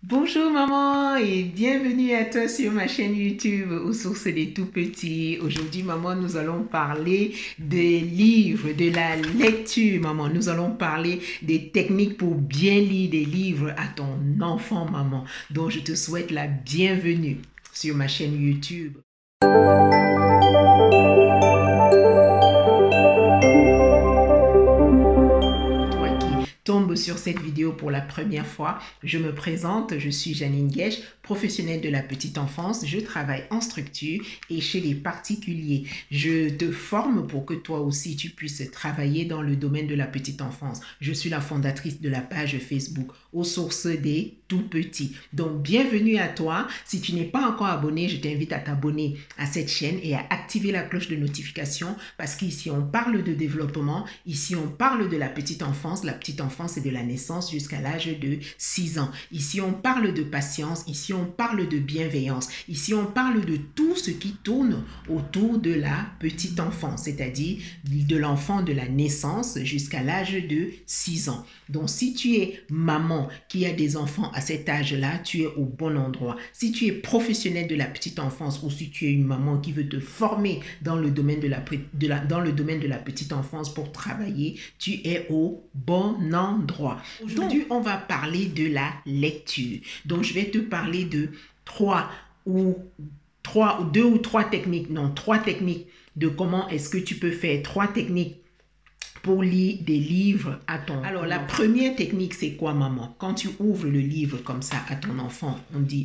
Bonjour maman et bienvenue à toi sur ma chaîne YouTube aux sources des tout petits. Aujourd'hui maman, nous allons parler des livres, de la lecture maman. Nous allons parler des techniques pour bien lire des livres à ton enfant maman. Donc je te souhaite la bienvenue sur ma chaîne YouTube. Tombe sur cette vidéo pour la première fois, je me présente, je suis Janine Guèche, professionnelle de la petite enfance, je travaille en structure et chez les particuliers. Je te forme pour que toi aussi tu puisses travailler dans le domaine de la petite enfance. Je suis la fondatrice de la page Facebook aux sources des tout petits. Donc bienvenue à toi. Si tu n'es pas encore abonné, je t'invite à t'abonner à cette chaîne et à activer la cloche de notification parce qu'ici on parle de développement, ici on parle de la petite enfance. La petite enfance c'est de la naissance jusqu'à l'âge de 6 ans. Ici on parle de patience, ici on parle de bienveillance, ici on parle de tout ce qui tourne autour de la petite enfance, c'est-à-dire de l'enfant de la naissance jusqu'à l'âge de 6 ans. Donc si tu es maman qui a des enfants à cet âge-là, tu es au bon endroit. Si tu es professionnel de la petite enfance ou si tu es une maman qui veut te former dans le domaine de la petite enfance pour travailler, tu es au bon endroit. Aujourd'hui, on va parler de la lecture. Donc, je vais te parler de trois techniques de comment est-ce que tu peux faire trois techniques pour lire des livres à ton enfant. Alors, la première technique, c'est quoi, maman? Quand tu ouvres le livre comme ça à ton enfant,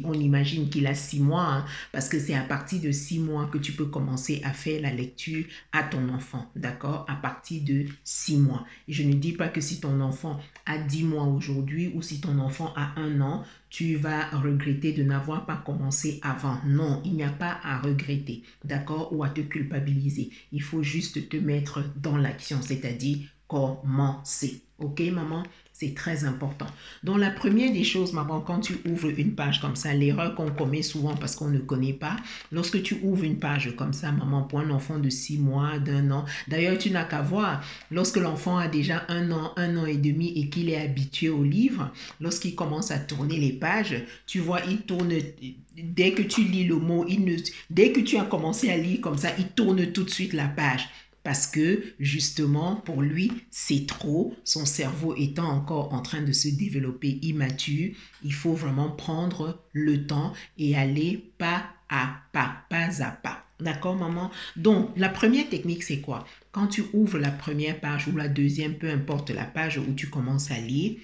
on imagine qu'il a 6 mois, hein, parce que c'est à partir de 6 mois que tu peux commencer à faire la lecture à ton enfant, d'accord? À partir de 6 mois. Et je ne dis pas que si ton enfant a 10 mois aujourd'hui ou si ton enfant a 1 an, tu vas regretter de n'avoir pas commencé avant. Non, il n'y a pas à regretter, d'accord, ou à te culpabiliser. Il faut juste te mettre dans l'action, c'est-à-dire commencer. Ok, maman? C'est très important. Donc, la première des choses, maman, quand tu ouvres une page comme ça, l'erreur qu'on commet souvent parce qu'on ne connaît pas, lorsque tu ouvres une page comme ça, maman, pour un enfant de 6 mois, d'1 an, d'ailleurs, tu n'as qu'à voir, lorsque l'enfant a déjà 1 an et demi et qu'il est habitué au livre, lorsqu'il commence à tourner les pages, tu vois, il tourne, dès que tu lis le mot, dès que tu as commencé à lire comme ça, il tourne tout de suite la page. Parce que, justement, pour lui, c'est trop. Son cerveau étant encore en train de se développer immature, il faut vraiment prendre le temps et aller pas à pas, pas à pas. D'accord, maman? Donc, la première technique, c'est quoi? Quand tu ouvres la première page ou la deuxième, peu importe la page où tu commences à lire,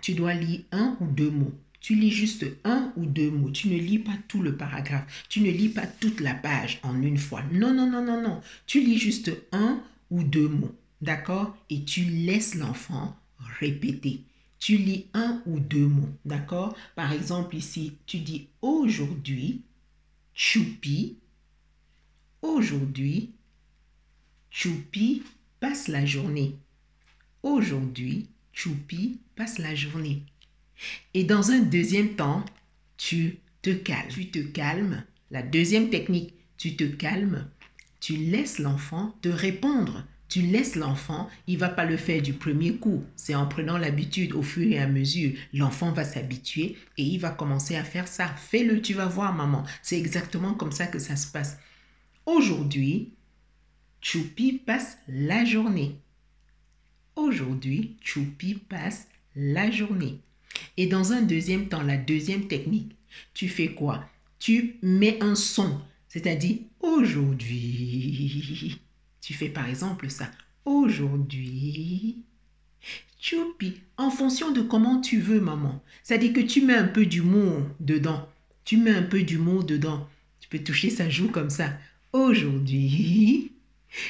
tu dois lire 1 ou 2 mots. Tu lis juste 1 ou 2 mots. Tu ne lis pas tout le paragraphe. Tu ne lis pas toute la page en une fois. Non, non, non, non, non. Tu lis juste 1 ou 2 mots. D'accord? Et tu laisses l'enfant répéter. Tu lis 1 ou 2 mots. D'accord? Par exemple, ici, tu dis aujourd'hui, Choupi. Aujourd'hui, Choupi passe la journée. Aujourd'hui, Choupi passe la journée. Et dans un deuxième temps, tu te calmes. Tu te calmes. La deuxième technique, tu te calmes. Tu laisses l'enfant te répondre. Tu laisses l'enfant, il ne va pas le faire du premier coup. C'est en prenant l'habitude au fur et à mesure. L'enfant va s'habituer et il va commencer à faire ça. Fais-le, tu vas voir, maman. C'est exactement comme ça que ça se passe. Aujourd'hui, Choupi passe la journée. Aujourd'hui, Choupi passe la journée. Et dans un deuxième temps, la deuxième technique, tu fais quoi? Tu mets un son, c'est-à-dire aujourd'hui. Tu fais par exemple ça. Aujourd'hui, Choupi, en fonction de comment tu veux, maman. C'est-à-dire que tu mets un peu d'humour dedans. Tu mets un peu d'humour dedans. Tu peux toucher sa joue comme ça. Aujourd'hui,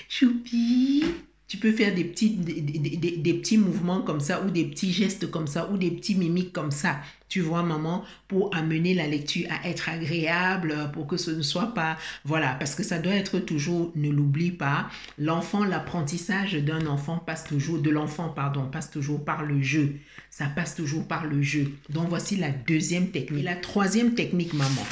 Choupi. Tu peux faire des petits mouvements comme ça ou des petits gestes comme ça ou des petits mimiques comme ça, tu vois, maman, pour amener la lecture à être agréable, pour que ce ne soit pas, voilà, parce que ça doit être toujours, ne l'oublie pas, l'apprentissage d'un enfant passe toujours par le jeu. Ça passe toujours par le jeu. Donc, voici la deuxième technique. La troisième technique, maman.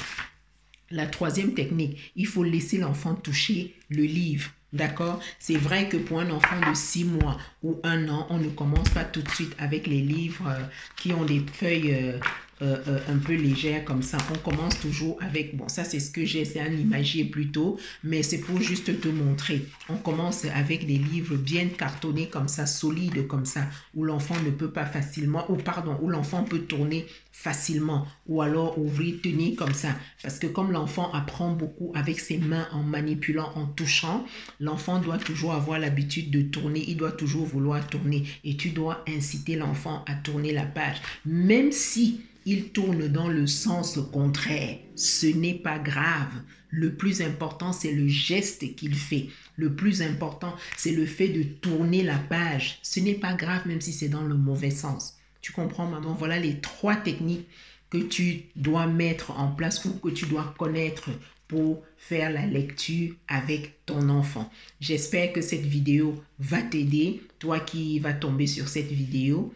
La troisième technique, il faut laisser l'enfant toucher le livre. D'accord? C'est vrai que pour un enfant de 6 mois ou 1 an, on ne commence pas tout de suite avec les livres qui ont des feuilles un peu légère comme ça. On commence toujours avec, bon ça c'est ce que j'ai, c'est un imagier plutôt, mais c'est pour juste te montrer. On commence avec des livres bien cartonnés comme ça, solides comme ça, où l'enfant ne peut pas facilement, ou pardon, où l'enfant peut tourner facilement, ou alors ouvrir, tenir comme ça. Parce que comme l'enfant apprend beaucoup avec ses mains en manipulant, en touchant, l'enfant doit toujours avoir l'habitude de tourner, il doit toujours vouloir tourner et tu dois inciter l'enfant à tourner la page. Même si il tourne dans le sens contraire, ce n'est pas grave. Le plus important, c'est le geste qu'il fait. Le plus important, c'est le fait de tourner la page. Ce n'est pas grave même si c'est dans le mauvais sens. Tu comprends, maman? Voilà les 3 techniques que tu dois mettre en place ou que tu dois connaître pour faire la lecture avec ton enfant. J'espère que cette vidéo va t'aider. Toi qui vas tomber sur cette vidéo,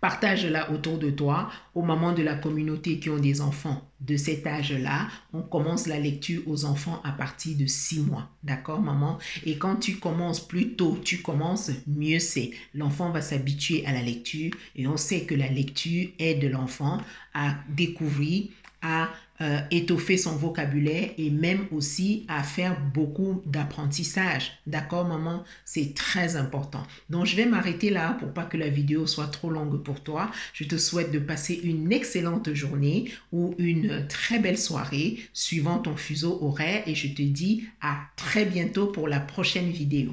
partage-la autour de toi, aux mamans de la communauté qui ont des enfants de cet âge-là. On commence la lecture aux enfants à partir de 6 mois. D'accord, maman? Et quand tu commences plus tôt, tu commences, mieux c'est. L'enfant va s'habituer à la lecture et on sait que la lecture aide l'enfant à découvrir, à étoffer son vocabulaire et même aussi à faire beaucoup d'apprentissage. D'accord, maman? C'est très important. Donc, je vais m'arrêter là pour pas que la vidéo soit trop longue pour toi. Je te souhaite de passer une excellente journée ou une très belle soirée suivant ton fuseau horaire et je te dis à très bientôt pour la prochaine vidéo.